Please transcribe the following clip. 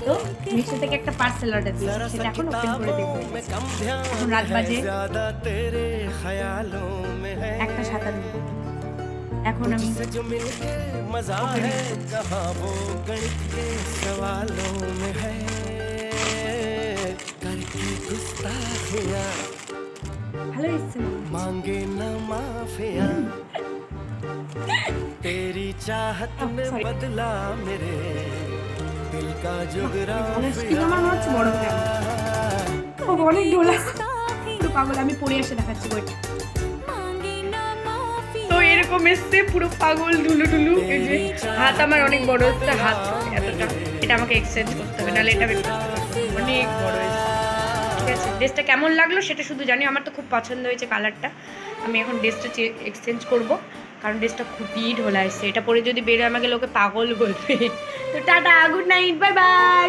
তো মিশো থেকে একটা পার্সেল অর্ডার দিয়েছি, সেটা এখন ওপেন করে দেখবো। এখন রাত বাজে 1:57। এখন আমি ভালো এসছে मांगे न माफिया तेरी चाहत ने बदला मेरे दिल का কিন্তু আমার মনে হচ্ছে বড় কেন ও অনেক ঢোলা পুরো পাগল। আমি পরে এসে দেখাচ্ছি বইটা। তো এরকম এসছে পুরো পাগল ঢুলু ঢুলু। এই যে হাত আমার অনেক বড় হচ্ছে, হাত এতটা, এটা আমাকে এক্সচেঞ্জ করতে হবে, নাহলে এটা আমি অনেক বড় হয়েছে। ঠিক আছে, ড্রেসটা কেমন লাগলো সেটা শুধু জানি, আমার তো খুব পছন্দ হয়েছে কালারটা। আমি এখন ড্রেসটা এক্সচেঞ্জ করব, কারণ ড্রেসটা খুবই ঢোলা এসছে। এটা পরে যদি বেরোয় আমাকে লোকে পাগল বলবে। তো tata, good night, bye bye.